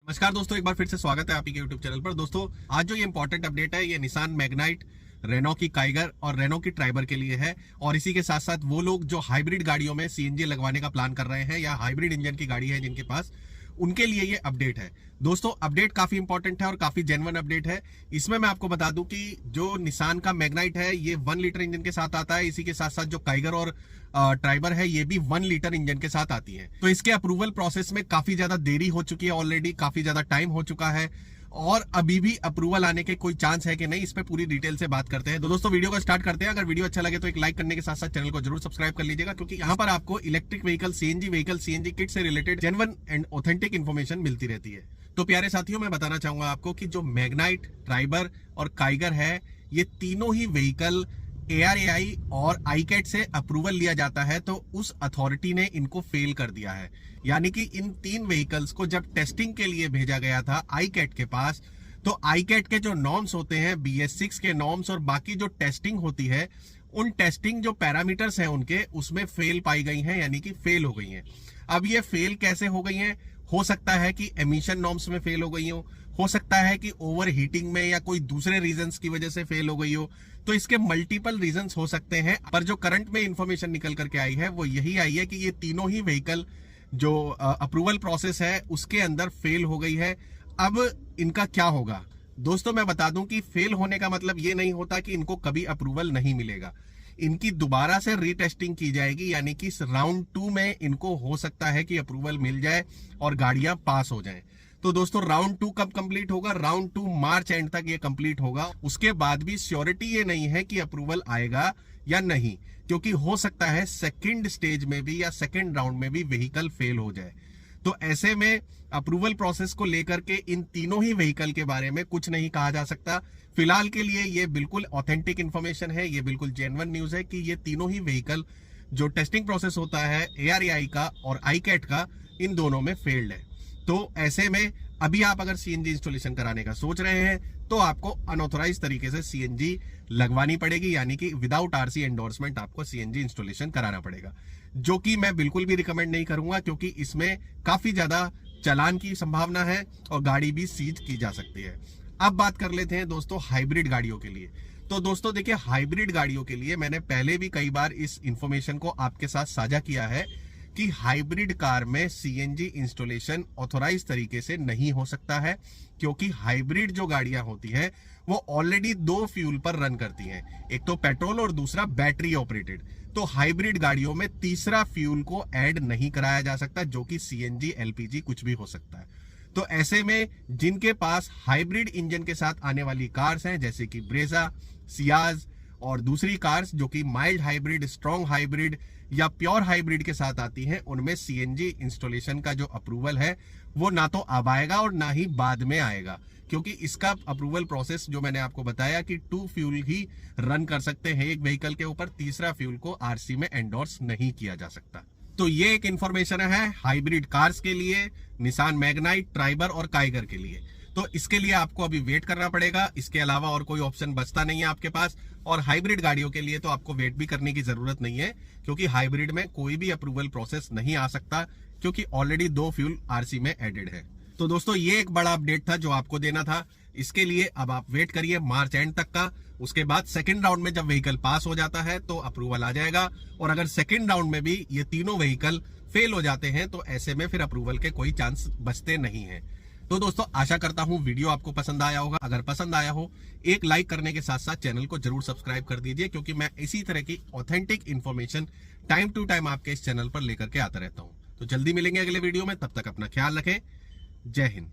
नमस्कार दोस्तों, एक बार फिर से स्वागत है आप ही के YouTube चैनल पर। दोस्तों आज जो ये इंपॉर्टेंट अपडेट है ये निसान मैग्नाइट, रेनो की काइगर और रेनो की ट्राइबर के लिए है। और इसी के साथ साथ वो लोग जो हाइब्रिड गाड़ियों में सीएनजी लगवाने का प्लान कर रहे हैं या हाइब्रिड इंजन की गाड़ी है जिनके पास, उनके लिए ये अपडेट है। दोस्तों अपडेट काफी इंपॉर्टेंट है और काफी जेन्युइन अपडेट है। इसमें मैं आपको बता दूं कि जो निसान का मैग्नाइट है ये 1 लीटर इंजन के साथ आता है। इसी के साथ साथ जो काइगर और ट्राइबर है ये भी 1 लीटर इंजन के साथ आती है। तो इसके अप्रूवल प्रोसेस में काफी ज्यादा देरी हो चुकी है, ऑलरेडी काफी ज्यादा टाइम हो चुका है और अभी भी अप्रूवल आने के कोई चांस है कि नहीं, इस पे पूरी डिटेल से बात करते हैं। तो दोस्तों वीडियो को स्टार्ट करते हैं। अगर वीडियो अच्छा लगे तो एक लाइक करने के साथ साथ चैनल को जरूर सब्सक्राइब कर लीजिएगा, क्योंकि यहाँ पर आपको इलेक्ट्रिक व्हीकल, सीएनजी किट से related genuine and authentic information मिलती रहती है। तो प्यारे साथियों, मैं बताना चाहूंगा आपको कि जो मैग्नाइट, ट्राइबर और काइगर है ये तीनों ही व्हीकल ARAI और ICAT से अप्रूवल लिया जाता है, तो उस अथॉरिटी ने इनको फेल कर दिया है। यानी कि इन 3 व्हीकल्स को जब टेस्टिंग के लिए भेजा गया था ICAT के पास, तो ICAT के जो नॉर्म्स होते हैं, BS6 के नॉर्म्स और बाकी जो टेस्टिंग होती है, उन टेस्टिंग जो पैरामीटर्स हैं उनके, उसमें फेल पाई गई हैं, यानी कि फेल हो गई हैं। अब ये फेल कैसे हो गई हैं? हो सकता है कि एमिशन नॉर्म्स में फेल हो गई हो सकता है कि ओवर हीटिंग में या कोई दूसरे रीजंस की वजह से फेल हो गई हो। तो इसके मल्टीपल रीजंस हो सकते हैं, पर जो करंट में इंफॉर्मेशन निकल करके आई है वो यही आई है कि ये तीनों ही व्हीकल जो अप्रूवल प्रोसेस है उसके अंदर फेल हो गई है। अब इनका क्या होगा? दोस्तों मैं बता दूं कि फेल होने का मतलब ये नहीं होता कि इनको कभी अप्रूवल नहीं मिलेगा। इनकी दोबारा से रीटेस्टिंग की जाएगी, यानी कि राउंड 2 में इनको हो सकता है कि अप्रूवल मिल जाए और गाड़ियां पास हो जाएं। तो दोस्तों राउंड 2 कब कंप्लीट होगा? राउंड 2 मार्च एंड तक ये कंप्लीट होगा। उसके बाद भी श्योरिटी ये नहीं है कि अप्रूवल आएगा या नहीं, क्योंकि हो सकता है सेकंड स्टेज में भी या सेकंड राउंड में भी व्हीकल फेल हो जाए। तो ऐसे में अप्रूवल प्रोसेस को लेकर के इन तीनों ही व्हीकल के बारे में कुछ नहीं कहा जा सकता। फिलहाल के लिए ये बिल्कुल ऑथेंटिक इन्फॉर्मेशन है, ये बिल्कुल जेन्युइन न्यूज है कि ये तीनों ही व्हीकल जो टेस्टिंग प्रोसेस होता है ARAI का और ICAT का, इन दोनों में फेल्ड है। तो ऐसे में अभी आप अगर CNG इंस्टॉलेशन कराने का सोच रहे हैं तो आपको अनऑथोराइज तरीके से CNG लगवानी पड़ेगी, यानी कि विदाउट RC एंडोर्समेंट आपको CNG इंस्टॉलेशन कराना पड़ेगा, जो कि मैं बिल्कुल भी रिकमेंड नहीं करूंगा, क्योंकि इसमें काफी ज्यादा चालान की संभावना है और गाड़ी भी सीज की जा सकती है। अब बात कर लेते हैं दोस्तों हाइब्रिड गाड़ियों के लिए। तो दोस्तों देखिए, हाइब्रिड गाड़ियों के लिए मैंने पहले भी कई बार इस इंफॉर्मेशन को आपके साथ साझा किया है कि हाइब्रिड कार में CNG इंस्टॉलेशन ऑथोराइज तरीके से नहीं हो सकता है, क्योंकि हाइब्रिड जो गाड़ियां होती हैं वो ऑलरेडी 2 फ्यूल पर रन करती हैं, एक तो पेट्रोल और दूसरा बैटरी ऑपरेटेड। तो हाइब्रिड गाड़ियों में तीसरा फ्यूल को ऐड नहीं कराया जा सकता, जो कि CNG, LPG कुछ भी हो सकता है। तो ऐसे में जिनके पास हाइब्रिड इंजन के साथ आने वाली कार्स हैं, जैसे कि ब्रेजा, सियाज और दूसरी कार्स जो कि माइल्ड हाइब्रिड, स्ट्रॉन्ग हाइब्रिड या प्योर हाइब्रिड के साथ आती हैं, उनमें CNG इंस्टॉलेशन का जो अप्रूवल है वो ना तो अब आएगा और ना ही बाद में आएगा, क्योंकि इसका अप्रूवल प्रोसेस जो मैंने आपको बताया कि 2 फ्यूल ही रन कर सकते हैं एक व्हीकल के ऊपर, तीसरा फ्यूल को RC में एंडोर्स नहीं किया जा सकता। तो ये एक इंफॉर्मेशन है हाइब्रिड कार्स के लिए, निसान मैग्नाइट, ट्राइबर और काइगर के लिए। तो इसके लिए आपको अभी वेट करना पड़ेगा, इसके अलावा और कोई ऑप्शन बचता नहीं है आपके पास। और हाइब्रिड गाड़ियों के लिए तो आपको वेट भी करने की जरूरत नहीं है, क्योंकि हाइब्रिड में कोई भी अप्रूवल प्रोसेस नहीं आ सकता, क्योंकि ऑलरेडी 2 फ्यूल RC में एडेड है। तो दोस्तों ये एक बड़ा अपडेट था जो आपको देना था। इसके लिए अब आप वेट करिए मार्च एंड तक का। उसके बाद सेकंड राउंड में जब व्हीकल पास हो जाता है तो अप्रूवल आ जाएगा, और अगर सेकंड राउंड में भी ये तीनों व्हीकल फेल हो जाते हैं तो ऐसे में फिर अप्रूवल के कोई चांस बचते नहीं है। तो दोस्तों आशा करता हूं वीडियो आपको पसंद आया होगा। अगर पसंद आया हो, एक लाइक करने के साथ साथ चैनल को जरूर सब्सक्राइब कर दीजिए, क्योंकि मैं इसी तरह की authentic information time to time आपके इस चैनल पर लेकर के आता रहता हूं। तो जल्दी मिलेंगे अगले वीडियो में, तब तक अपना ख्याल रखें। जय हिंद।